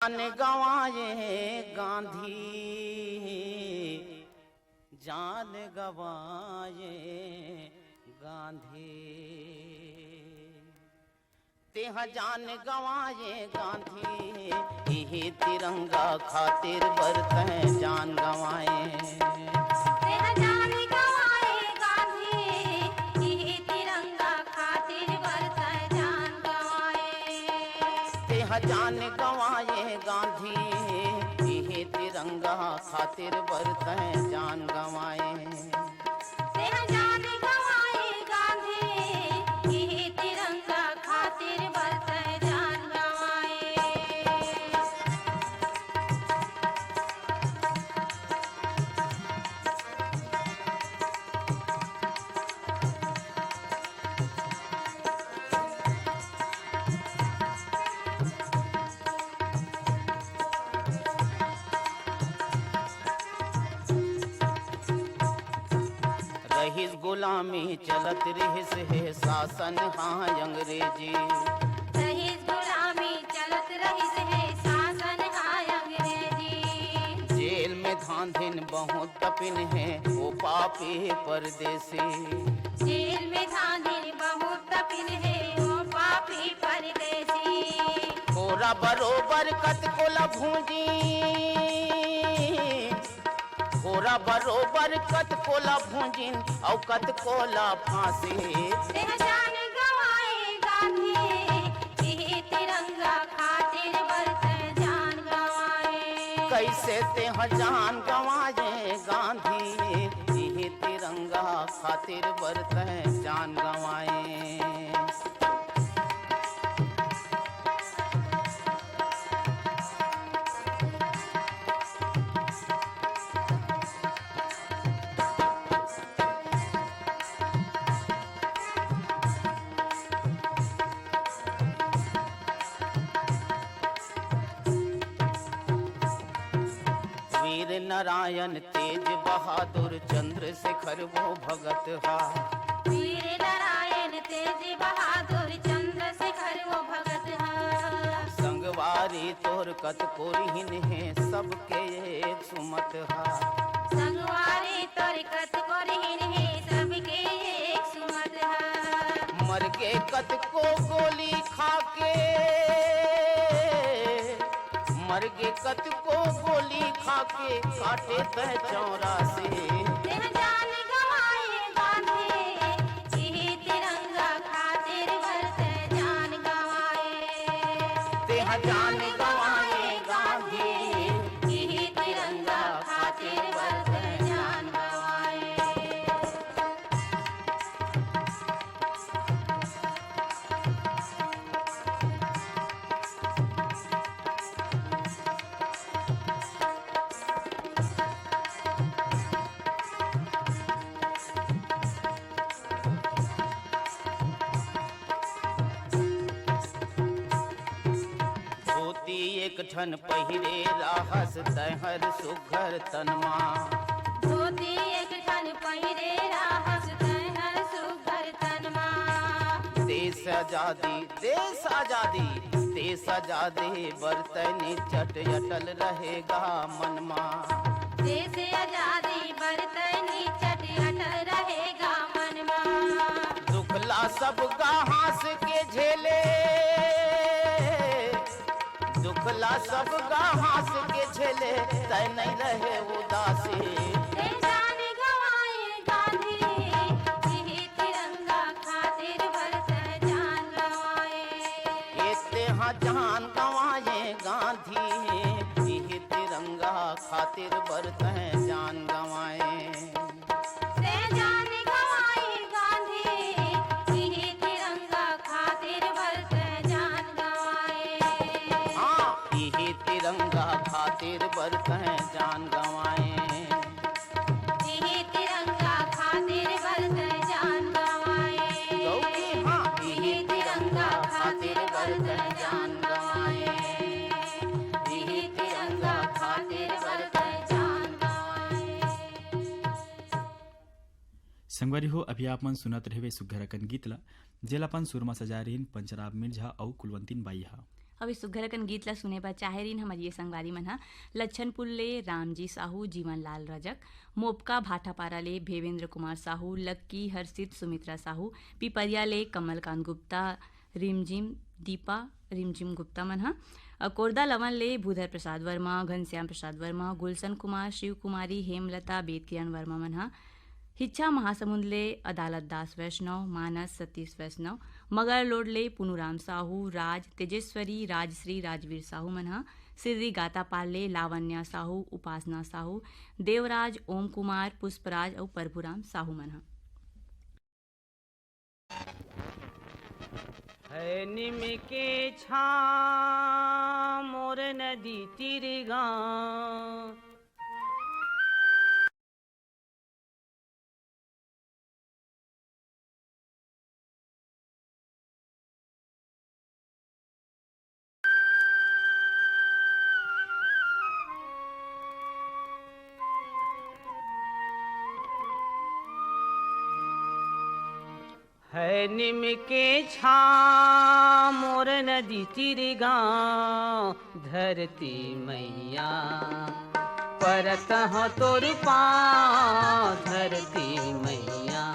जान गवाए गांधी, जान गवाए गांधी, तेह जान गवाए गांधी, यही तिरंगा खातिर बरतें जान गवाए। जान गवाए गांधी, यही तिरंगा खातिर बरतें जान गवाए। जान गवाए गांधी, यही तिरंगा खातिर बरतें जान गवाए। रहीस गुलामी चलत रहीस है शासन हाँ अंग्रेजी, रहीस गुलामी चलत रहीस है शासन हाँ अंग्रेजी। जेल में धांधिन बहुत तपिन है वो पापी परदेसी, जेल में धांधिन बहुत तपिन है वो पापी परदेसी। कोरा बरोबर कत को लभूंजी, कोरा बरोबर कत को लभूंजिन औ कत को फांसी। जान गवाए गांधी, यही तिरंगा खातिर बरतें जान गवाए। कैसे तेह जान गवाए गांधी, यही तिरंगा खातिर बरतें जान गवाए। वीर नारायण तेज बहादुर चंद्रशेखर वो भगत हा, वीर नारायण तेज बहादुर चंद्रशेखर वो भगत हा। संगवारी तोर कत कोरिहिन है सबके एक सुमत हा, संगवारी तोर कत कोरिहिन है सबके एक सुमत हा। मर के कत को गोली खाके, मर के कत को गोली खाके काटे तह 84। जान गवाए गांधी, यही तिरंगा खातिर बरतें जान गवाए। तेह जान गवाए गांधी, यही तिरंगा खातिर बरतें जान गवाए। धोती एक ठन पहिरे राहस तहर सुघर तनमा, धोती एक ठन पहिरे राहस तहर सुघर तनमा। देश आजादी देश आजादी देश आजादी बरतनी चट अटल रहेगा मनमा। देश आजादी बरतनी चट अटल रहेगा मनमा। दुखला सब हास के झेले, दुखला सब हास के झेले तय नहीं रहे उदासी। जान गवाए गांधी, यही तिरंगा खातिर बरतें जान गवाए। तेहा जान गवाए गांधी, यही तिरंगा खातिर बरतें जान गवाए। जान गवाए गांधी, यही तिरंगा खातिर बरतें जान गवाए। हाँ यही तिरंगा खातिर बरतें जान गवाए। यही तिरंगा खातिर बरतें जान गवाए। गौरी हाँ यही तिरंगा खातिर बरतें जान गवाए। यही तिरंगा खातिर बरतें जान गवाए। संगवारी हो अभी आप मन सुनत रहे सुघर अकन गीत ला जेल अपन सुरमा सजा रहीन पंचराब मिर्झा और कुलवंतीन बाई हा। अब इस सुघरकन गीत ला सुने पर चाहे रीन हमारी ये संगवारी मन हा लच्छनपुर ले रामजी साहू, जीवन लाल रजक, मोपका भाटापारा ले भेवेंद्र कुमार साहू, लक्की हर्षित सुमित्रा साहू, पिपरिया ले कमलकांत गुप्ता, रिमझिम दीपा रिमझिम गुप्ता मन हा कोरदा लवन ले भूधर प्रसाद वर्मा, घनश्याम प्रसाद वर्मा, गुलशन कुमार, शिव कुमारी, हेमलता, बेद किरण वर्मा मन हा हिच्छा महासमुंद ले अदालत दास वैष्णव, मानस सतीश वैष्णव, मगर लोड ले पुनुराम साहू, राज तेजेश्वरी, राजश्री राजवीर साहू मन हा सिर्री गातापाल ले लावण्या साहू, उपासना साहू, देवराज, ओम कुमार, पुष्पराज और प्रभुराम साहू मन हा। है निम के छां मोर नदी तीर गाँव, है निम के छां मोर नदी तीर गाँव, धरती मैया परत हो तोर पाँव, धरती मैया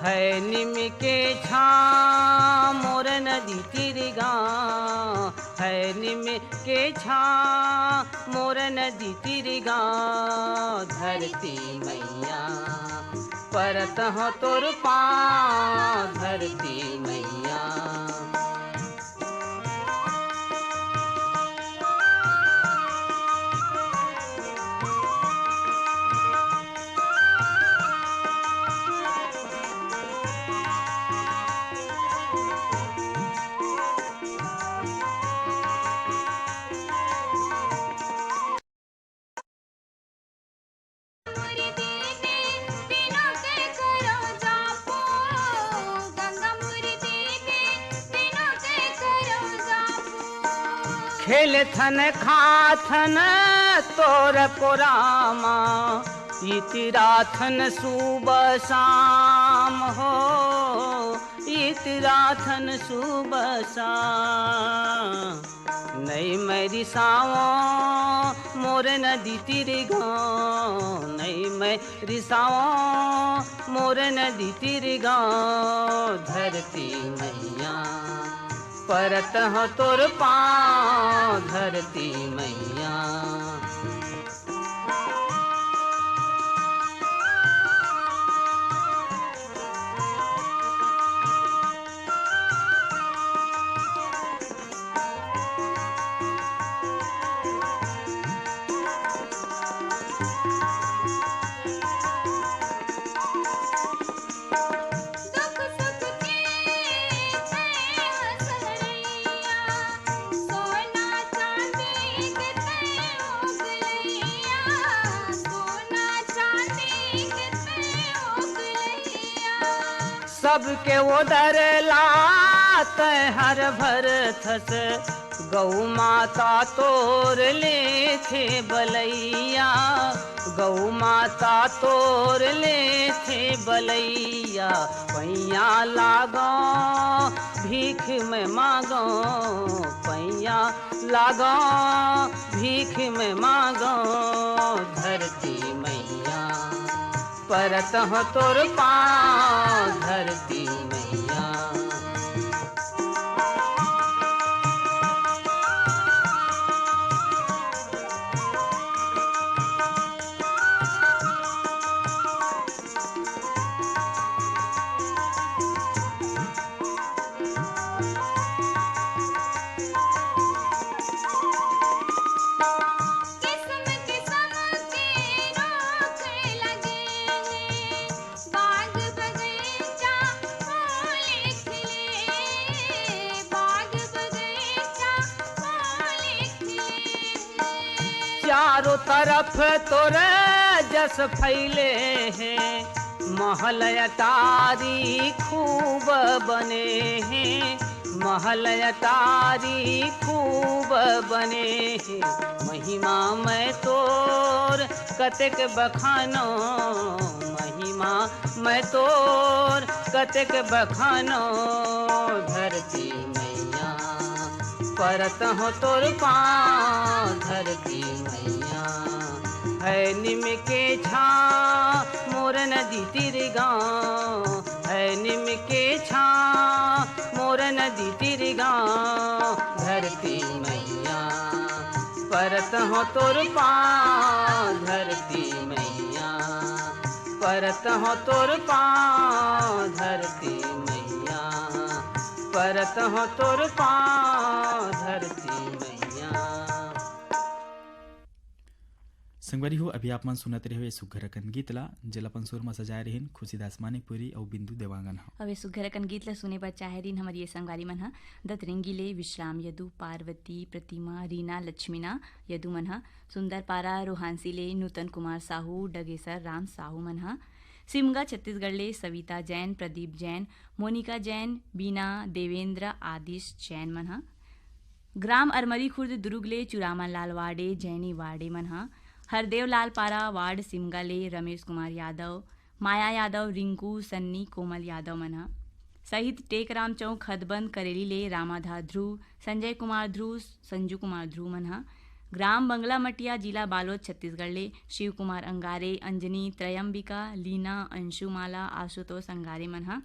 है निम के छां मोर नदी तीर गाँव, है निम के छां मोर नदी तीर गाँव, धरती मैया परत हो तोर पाँव, धरती मैया। खेल थन खाथन तोर पुरामा, इतिराथन सुबह शाम हो, इतिराथन सुबह शाम, नहीं मेरी सावो मोर नदी तीर गाँव, नहीं मैं रिसाओ मोर नदी तीर गाँव, धरती मैया परत हो तोर पाँव, धरती मैया। सबके उधर लात हर भर थस, गौ माता तोर ले थे बलैया, गौ माता तोर ले थे बलैया, पैया लागो भीख में मांगो, पैया लागो भीख में मांगो, धरती मैया परत हो तोर पाँव, धरती मैया। चारों तरफ तोरे जस फैले हैं, महल अटारी खूब बने हैं, महल अटारी खूब बने हैं, महिमा मैं तोर कतेक बखानो, महिमा मैं तोर कतेक बखानो, धरती मैया परत हो तोर पाँव धरती मैया है निम के छा मोर नदी तिर गाँव है निम के छा मोर नदी तिर गाँव धरती मैया परत हो तोर पाँव धरती मैया परत हो तोर पाँव धरती मैया परत हो तोर पाँव धरती मैया। संगवारी हो अभी आप मन सुनत रहे सुघर कन गीत ला जलपन सुर में सजाए रहिन खुशीदास मानिकपुरी और बिंदु देवांगन हो। अब सुघर कन गीत ला सुने बर चाहे रिन हमारी ये संगवारी मन ह दतरिंगीले विश्राम यदु पार्वती प्रतिमा रीना लक्ष्मीना यदु मन ह सुंदर पारा रोहानसीले नूतन कुमार साहू डगेसर राम साहू मन ह सिमगा छत्तीसगढ़ले सविता जैन प्रदीप जैन मोनिका जैन बीना देवेंद्र आदिश जैन मन ह ग्राम अरमरी खुर्द दुर्गले चुरामन लाल वाडे जैनी वाडे मन ह हरदेव लाल पारा वार्ड सिमगाले रमेश कुमार यादव माया यादव रिंकू सन्नी कोमल यादव मन ह सहित टेकराम चौक हदबंद करेली ले रामाधा ध्रुव संजय कुमार ध्रुव संजू कुमार ध्रुव मन ह ग्राम बंगला मटिया जिला बालोद छत्तीसगढ़ ले शिव कुमार अंगारे अंजनी त्रयंबिका लीना अंशुमाला आशुतोष अंगारे मन ह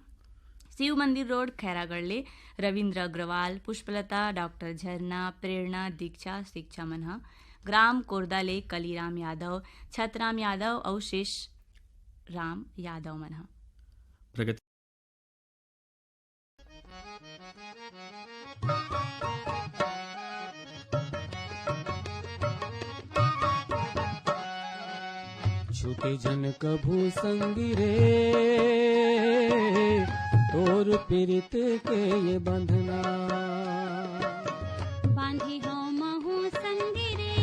शिव मंदिर रोड खैरागढ़ ले रविंद्र अग्रवाल पुष्पलता डॉक्टर झरना प्रेरणा दीक्षा शिक्षा मन ह ग्राम कोरदाले कलीराम यादव छतराम यादव और शेष राम यादव मन ह प्रगति छूटे जन कभू संगी रे तोर पीरित के ये बंधना बांधी हो महू संगी रे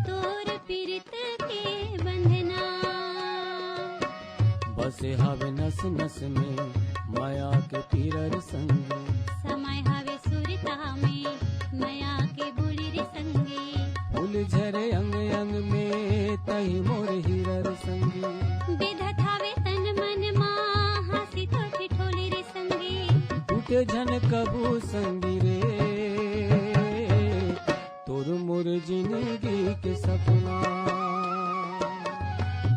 तोर पीरित के बंधना बसे हवे नस नस में माया के पीरर संग समय हवे सुरता में माया के बुली रे संगी फूल झरे अंग अंग में तही मोर हिरर संगी विधत हवे तन मन मां हंसी तो ठिठोली रे संगी टूटे जन कबू संगी रे तोर मोर जिंदगी के सपना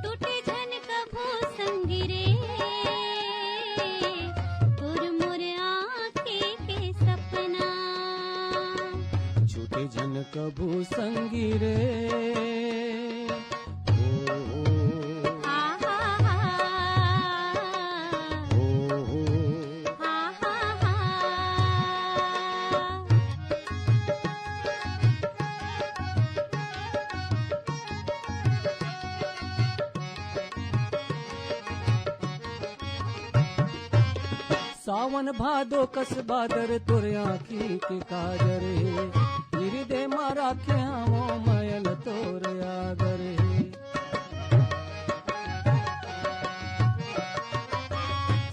टूटे झन कभू संगी रे तोर मोर आँखें के सपना छूटे जन कबू संगी रे हा हा हा हा हा हा सावन भादो कस बादर तोर आँखी के काजर हे हृदय मारा के हमो मयल तोर आदर हे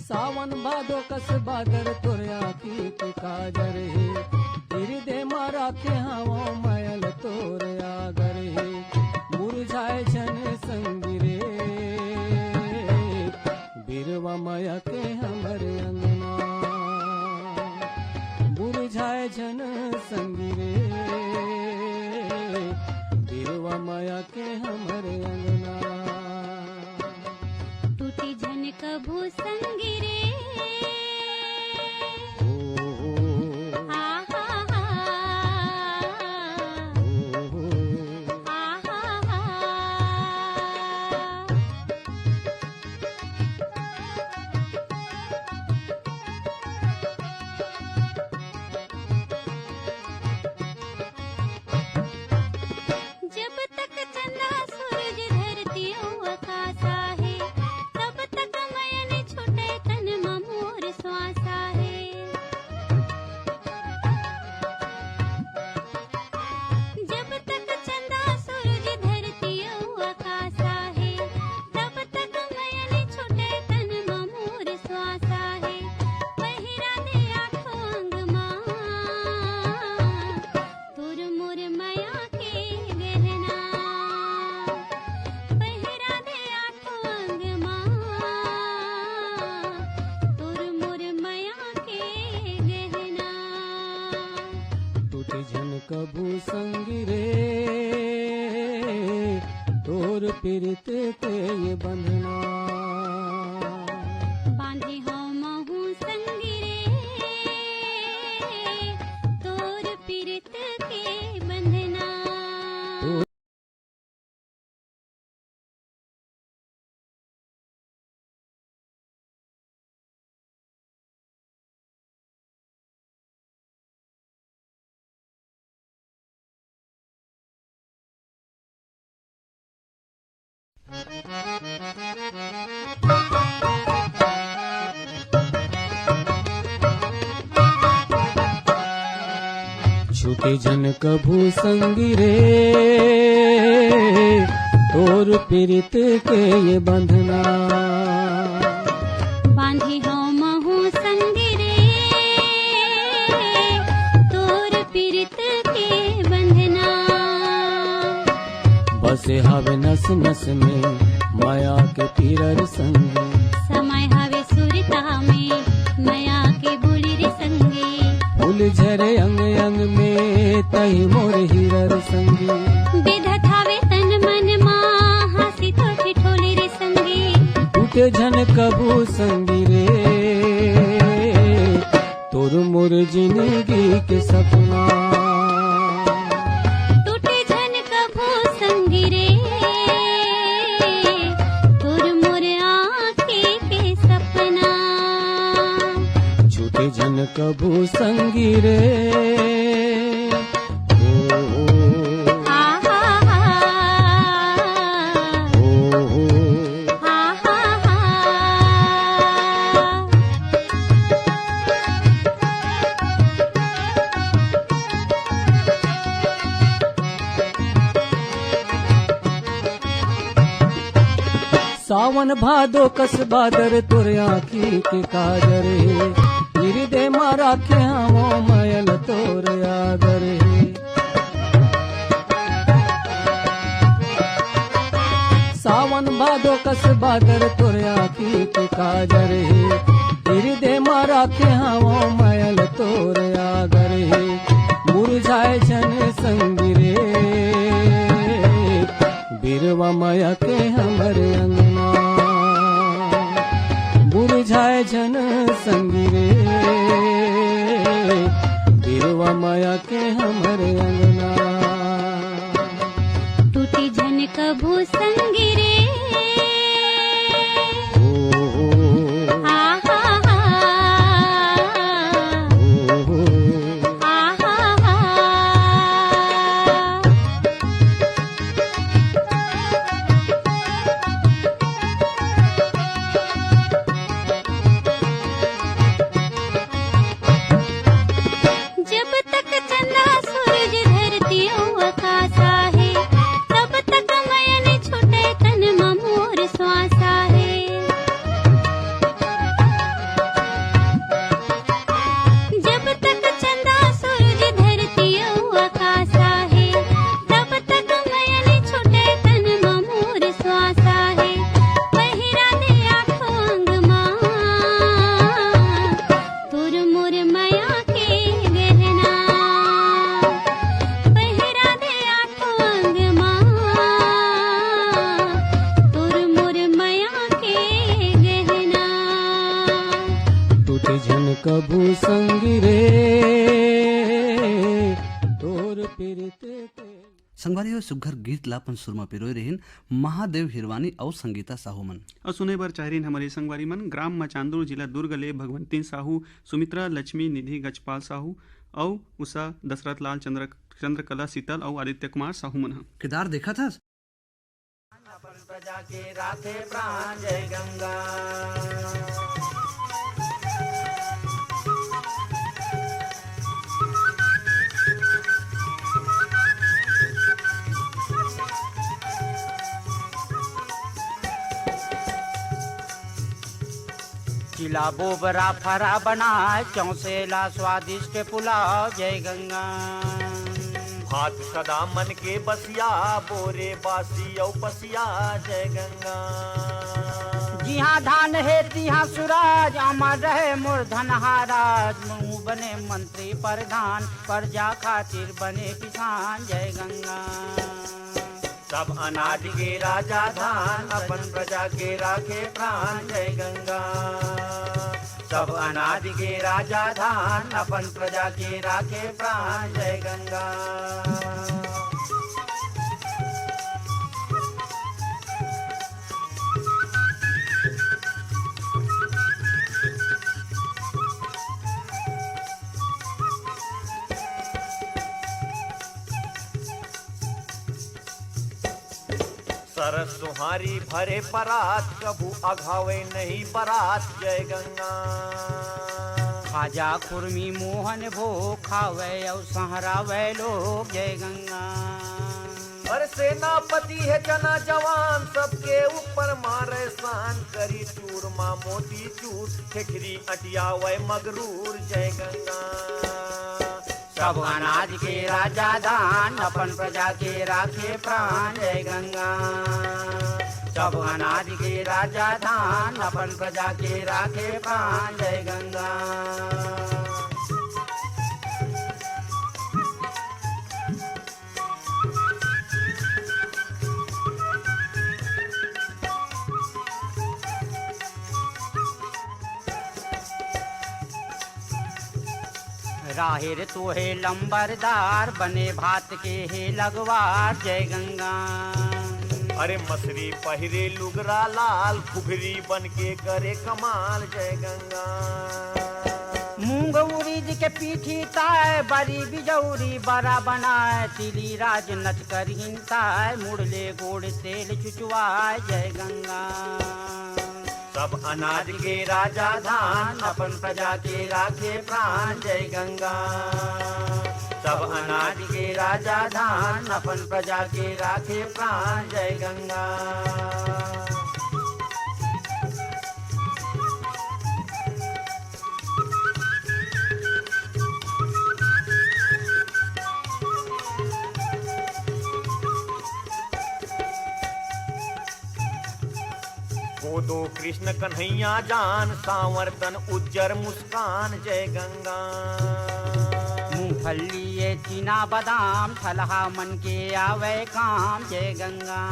सावन भादो कस बादर तोर आँखी के काजर हे हृदय मारा के हमो मयल तोर आदर हे मुरझाए जन संगी रे बिरवा माया के हमरे अंगना बुझाए जन संगी रे बिरवा माया के हमरे अंगना टूटी झन कभू संगी रे हा हा हा हा हा हा जब तक चंदा सूरज धरती आकाश है तब तक मयन छूटे तन झन कभू संगी रे तोर पीरित के ये बंधना बांधे हम महू संगी रे तोर पीरित के बंधना छूटे जन कभू संगी रे तोर पीरित के ये बंधना बांधे हम महू संगी रे तोर पीरित के बंधना बसे हवे नस नस में माया के पीरर संग समय हवे सुरता में माया के बुढ़ी रे संगी फूल झरे अंग अंग में तही मोर हीरर संगी विधत हवे तन मन मां हंसी तो ठिठोली रे संगी टूटे झन कबू संगी रे तोर मोर जिंदगी के सपना टूटे झन कभू संगी रे तोर मोर आँखे के सपना छूटे झन कबू संगी रे हा हा हा हा हा हा सावन भादो कस बादर तुर आँखी के काजरे हृदय मारा के हमो मयल तोर आगरे सावन भादो कस बादर तुर आँखी के काजरे हृदय मारा के हमो मयल तोर आगरे मुरझाए जन संगी रे बिरवा माया के हमरे अंगना बुझाए जन संगी रे बिरवा माया के हमरे अंगना टूटी झन कभू संगी रे हा हा हा हा हा हा जब तक चंदा सूरज धरती आकाशा है तब तक मयन छूटे तन मोर श्वासा है जब तक चंदा सूरज धरती आकाशा है तब तक मयन छूटे तन मोर श्वासा है पहिरा दे आँखों अंग मां तोर मोर माया के गहना पहिरा दे आँखों अंग मां तोर मोर माया के गहना टूटे झन कभू संगी रे तोर पीरित के संगवारी हो सुघर गीत लापन सुरमा पिरोय रहिन महादेव हिरवानी और संगीता साहू मन और सुने बर चाहरीन हमारे संगवारी मन ग्राम मचांदुर जिला दुर्ग ले भगवंती साहू सुमित्रा लक्ष्मी निधि गजपाल साहू और उषा दशरथ लाल चंद्रकला शीतल और आदित्य कुमार साहू मन केदार देखा था प्रजा के राधे प्राण जय गंगा चिला बोबरा फरा बना चौसेला स्वादिष्ट पुलाव जय गंगा भात सदा मन के बसिया बोरे बासी औ पसिया जय गंगा जिहाँ धान है तिहाँ सुराज, अमर रहे मूर्धन हाराज। मुँह बने मंत्री प्रधान, प्रजा खातिर बने किसान। जय गंगा। सब अनाज के राजा धान, अपन प्रजा के राखे प्राण। जय गंगा। सब अनाज के राजा धान, अपन प्रजा के राखे प्राण। जय गंगा। सरस सुहारी भरे परात, कभू अघावे नहीं बरात। जय गंगा। खाजा खुरमी मोहन भोग, खावे और सहरावे लोग। जय गंगा। और सेनापति है जना जवान, सबके ऊपर मारे शान। करी चूरमा मोती चूर, ठेकरी अटिया वै मगरूर। जय गंगा। सब अनाज के राजा दान, अपन प्रजा के राखे प्राण। जय गंगा। सब अनाज के राजा दान, अपन प्रजा के राखे प्राण। जय गंगा। राहिर तो है लंबरदार, बने भात के है लगवार। जय गंगा। अरे मसरी पहिरे लुगरा लाल, खुबरी बन के करे कमाल। जय गंगा। मूंग उड़ीद के पीठी ताय, बड़ी बिजौरी बड़ा बनाए। तिली राज नच कर हिंसाय, मुड़ले गोड़ तेल चुचुआए। जय गंगा। सब अनाज के राजा धान, अपन प्रजा के राखे प्राण। जय गंगा। सब अनाज के राजा धान, अपन प्रजा के राखे प्राण। जय गंगा। दो कृष्ण कन्हैया जान, सांवरतन उज्जर मुस्कान। जय गंगा। मूंगफली ये चीना बादाम, फलहा मन के आवे काम। जय गंगा।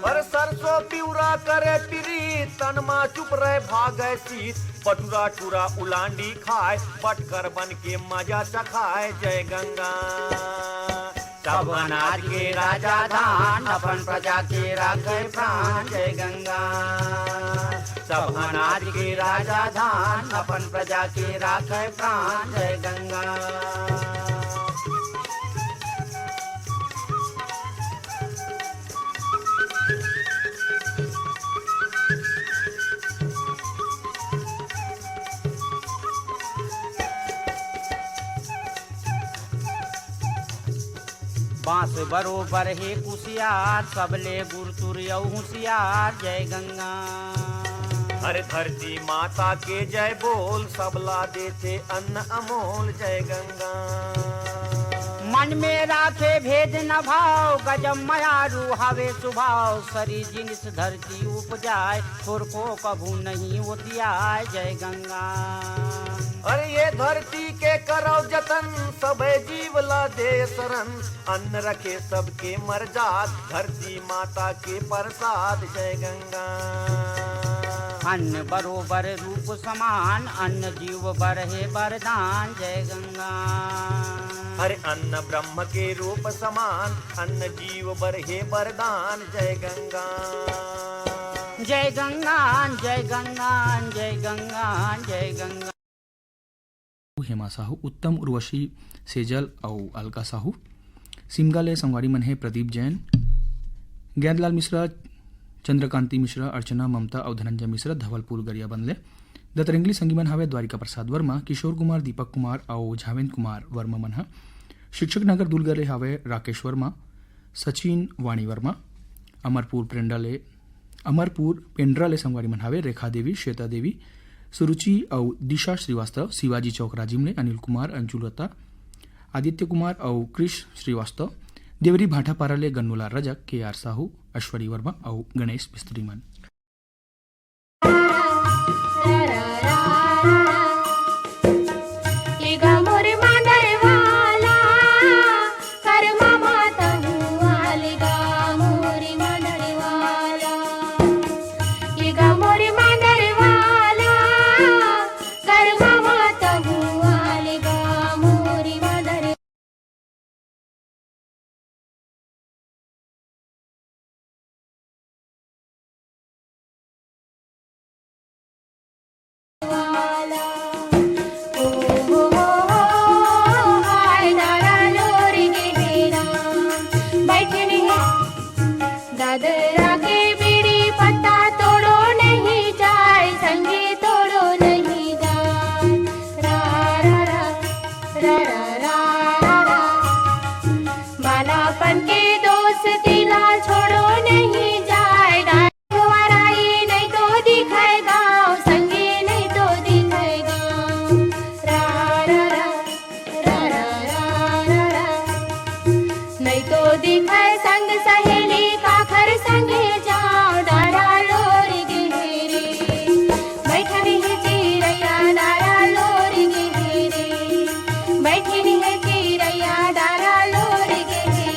पर सरसों पिउरा करे पिरी, तनमा चुप रहे भागे शीत। पटुरा टूरा उलांडी खाए, पटकर बन के मजा चखाए। जय गंगा। सब अनाज के राजा धान, अपन प्रजा के राखे प्राण। जय गंगा। सब अनाज के राजा धान, अपन प्रजा के राखे प्राण। जय गंगा। बांस बरोबर है कुशियार, सबले गुरतुर होशियार। जय गंगा। हर धरती माता के जय बोल, सबला देते अन्न अमोल। जय गंगा। मन में राखे भेद न भाव, गजब मयारू हवे सुभाव। सरी जिनिस धरती उपजाए, थोर को कभू नहीं उतियाए। जय गंगा। अरे ये धरती के करो जतन, सबे जीव ला दे शरण। अन्न रखे सबके मर जात, धरती माता के प्रसाद। जय गंगा। अन्न बरोबर रूप समान, अन्न जीव बरहे वरदान। जय गंगा। अरे अन्न ब्रह्म के रूप समान, अन्न जीव बरहे वरदान। जय गंगा। जय गंगा। जय गंगा। जय गंगा। जय गंगा। हेमा साहू, उत्तम उर्वशी सेजल और अलका साहू। सिमगाले संगवारी मन है प्रदीप जैन, गैदलाल मिश्रा, चंद्रकांति मिश्रा, अर्चना, ममता और धनंजय मिश्रा धवलपुर गरिया बनले। दतरंगली संगीमन हवे द्वारिका प्रसाद वर्मा, किशोर कुमार, दीपक कुमार और झावेंद्र कुमार वर्मा मन हा। शिक्षक नगर दुलगरे हवे राकेश वर्मा, सचिन वाणी वर्मा। अमरपुर पेंड्राले संगवारी मन हवे रेखा देवी, श्वेता देवी, सुरुचि और दिशा श्रीवास्तव। शिवाजी चौक राजिमले अनिल कुमार, अंजुलता, आदित्य कुमार और कृष श्रीवास्तव। देवरी भाटापाराले गन्नूलाल रजक, के आर साहू, ऐश्वरी वर्मा और गणेश मिस्त्री मन। दिखै संग सहेली काखर संगे जाओ डारा लोरी गिरे बैठनी है चिरैया डारा लोरी गिरे बैठनी है चिरैया डारा लोरी गिरे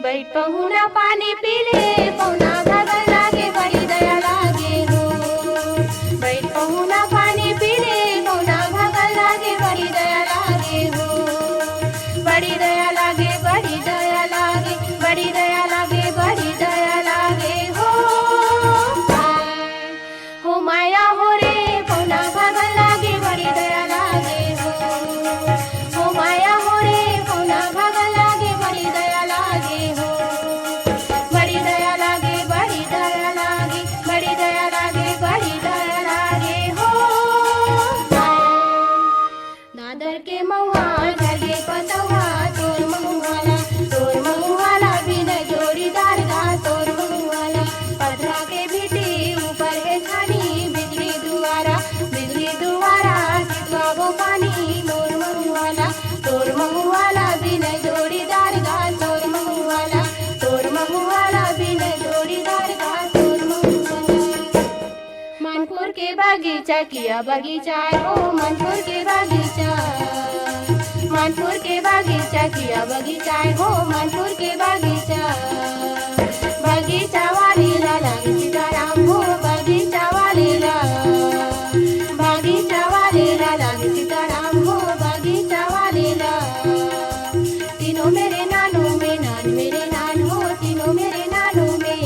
बैठ पहुना पानी पीले पहुना भगल लागे बड़ी दया लागे हो बैठ पहुना पानी पीले पहुना भगल लागे बड़ी दया लागे हो बड़ी दया लागे बड़ी दया लागे बड़ी दया लागे बड़ी दया लागे हो माया हो रे पहुना भगल लागे बड़ी दया लागे हो माया हो रे पहुना भगल लागे बड़ी दया लागे हो बड़ी दया लागे बड़ी दया लागे बड़ी दया लागे बड़ी दया लागे हो दादर के महुआ लगे पतवा तोर महुआला बिन जोड़ीदार गा तोर महुआला पथरा के भीटी ऊपर है छानी बिजली दुआरा सितवा वो पानी तोर महुआला बिन जोड़ीदार गा तोर महुआला बिन जोड़ीदार गा तोर महुआला मानपुर के बागीचा किया बगीचा हो मानपुर के बागीचा किया बगीचा हो मानपुर के बागीचा बगीचा वाली ला लागे सीताराम हो बगीचा वाली ला लागे सीताराम हो बगीचा वाली ला तीनों मेरे नानू में नान मेरे नान हो तीनों मेरे नानू में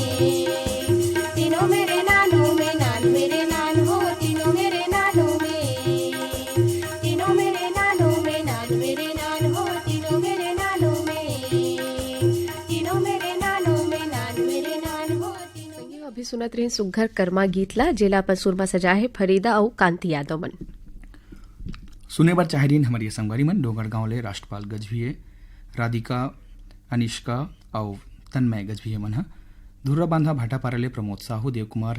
नान मेरे नान हो तीनों मेरे नानू में नान मेरे नान हो तीनों मेरे नानू में नान मेरे नान हो अभी सुनत रहे सुघर कर्मा गीतला जेला पर सुरमा सजा है फरीदा और कांति यादव मन सुने बार चाहरीन हमारी संगवारी मन डोंगर गांव ले राष्ट्रपाल गजभिये राधिका अनिष्का और तन्मय गजभिये मन धुर्रा बांधा भाटा पारले प्रमोद साहू देवकुमार